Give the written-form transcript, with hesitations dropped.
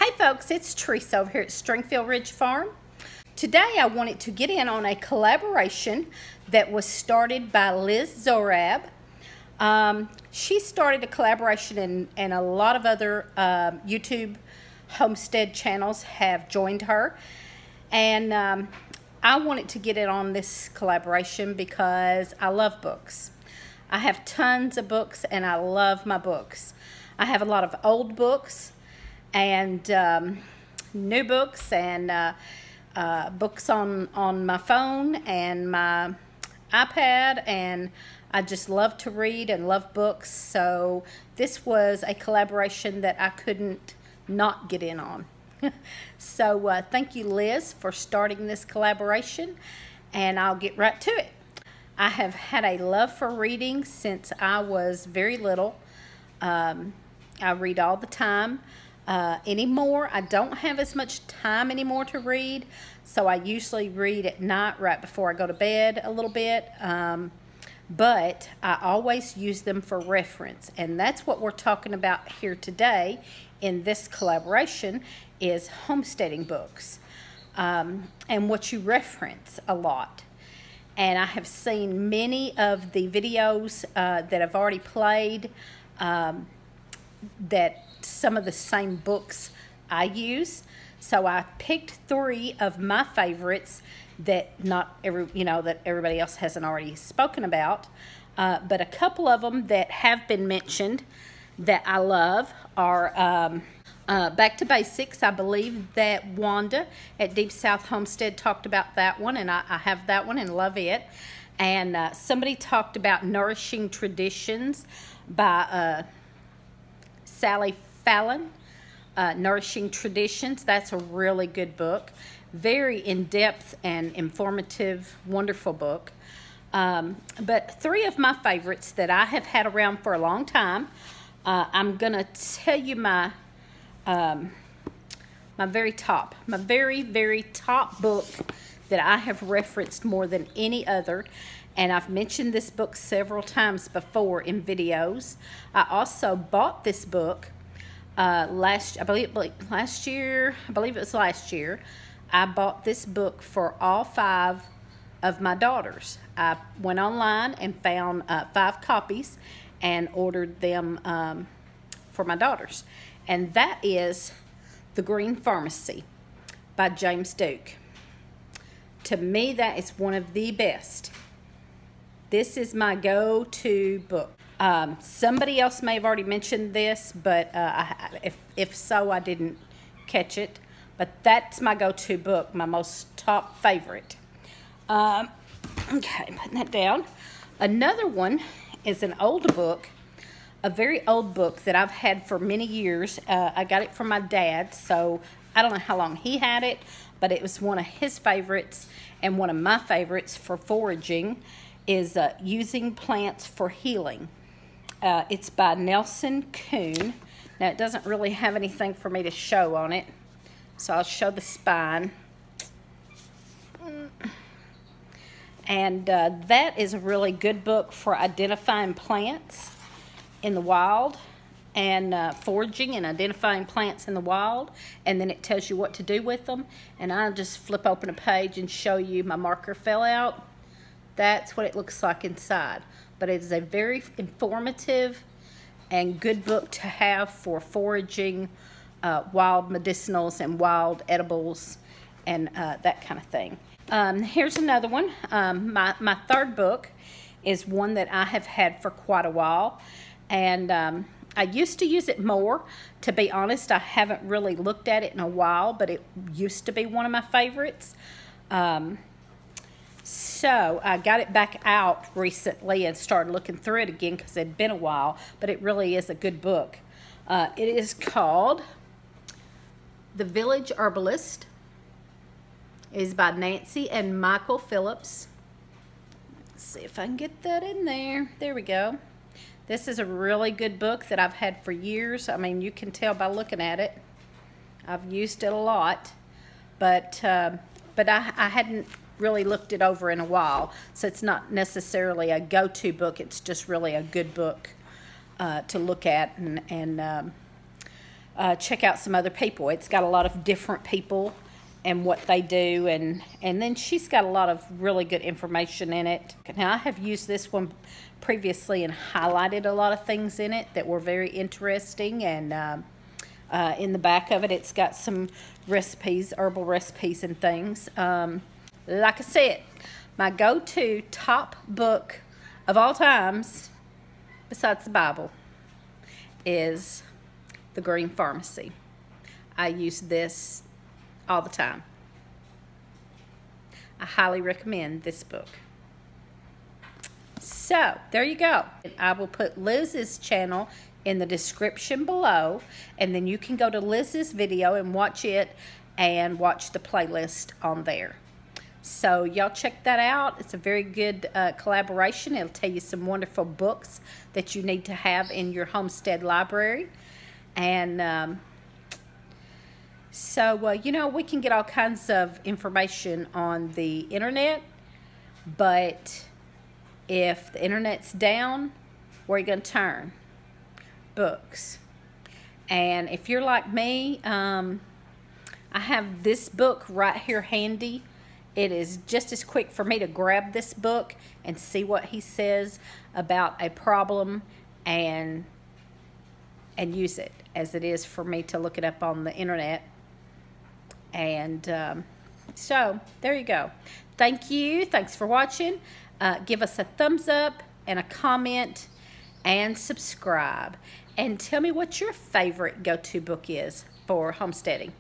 Hey folks, it's Teresa over here at Stringfield Ridge Farm. Today I wanted to get in on a collaboration that was started by Liz Zorab. She started a collaboration and a lot of other YouTube Homestead channels have joined her. And I wanted to get in on this collaboration because I love books. I have tons of books and I love my books. I have a lot of old books and new books and books on my phone and my iPad, and I just love to read and love books. So this was a collaboration that I couldn't not get in on. So thank you, Liz, for starting this collaboration, and I'll get right to it. I have had a love for reading since I was very little. I read all the time. Anymore, I don't have as much time anymore to read, so I usually read at night right before I go to bed a little bit, but I always use them for reference, and that's what we're talking about here today in this collaboration is homesteading books, and what you reference a lot. And I have seen many of the videos that I've already played that some of the same books I use. So I picked 3 of my favorites that that everybody else hasn't already spoken about, but a couple of them that have been mentioned that I love are Back to Basics. I believe that Wanda at Deep South Homestead talked about that one, and I have that one and love it. And somebody talked about Nourishing Traditions by Fallon, Nourishing Traditions. That's a really good book. Very in-depth and informative, wonderful book. But 3 of my favorites that I have had around for a long time. I'm going to tell you my very top book that I have referenced more than any other. And I've mentioned this book several times before in videos. I also bought this book last year. I bought this book for all 5 of my daughters. I went online and found 5 copies and ordered them for my daughters. And that is The Green Pharmacy by James Duke. To me, that is one of the best. This is my go-to book. Somebody else may have already mentioned this, but if so, I didn't catch it. But that's my go-to book, my most top favorite. Okay, putting that down. Another one is an old book, a very old book that I've had for many years. I got it from my dad, so I don't know how long he had it, but it was one of his favorites, and one of my favorites for foraging is Using Plants for Healing. It's by Nelson Coon. Now, it doesn't really have anything for me to show on it, so I'll show the spine. And that is a really good book for identifying plants in the wild and foraging and identifying plants in the wild, and then it tells you what to do with them. And I'll just flip open a page and show you my marker fell out. That's what it looks like inside. But it is a very informative and good book to have for foraging wild medicinals and wild edibles and that kind of thing. Here's another one. My 3rd book is one that I have had for quite a while. And I used to use it more. To be honest, I haven't really looked at it in a while, but it used to be one of my favorites. So I got it back out recently and started looking through it again because it had been a while, but it really is a good book. It is called The Village Herbalist. It is by Nancy and Michael Phillips. Let's see if I can get that in there. There we go. This is a really good book that I've had for years. I mean, you can tell by looking at it. I've used it a lot, but I hadn't really looked it over in a while, so it's not necessarily a go-to book. It's just really a good book to look at and check out some other people. It's got a lot of different people and what they do, and then she's got a lot of really good information in it. Now, I have used this one previously and highlighted a lot of things in it that were very interesting, and in the back of it, it's got some recipes, herbal recipes and things. Like I said, my go-to top book of all times, besides the Bible, is The Green Pharmacy. I use this all the time. I highly recommend this book. So, there you go. I will put Liz's channel in the description below, and then you can go to Liz's video and watch it and watch the playlist on there. So y'all check that out. It's a very good collaboration. It'll tell you some wonderful books that you need to have in your Homestead library. And so, you know, we can get all kinds of information on the internet, but if the internet's down, where are you going to turn? Books. And if you're like me, I have this book right here handy. It is just as quick for me to grab this book and see what he says about a problem and use it as it is for me to look it up on the internet. And so there you go. Thank you. Thanks for watching. Give us a thumbs up and a comment and subscribe. And tell me what your favorite go-to book is for homesteading.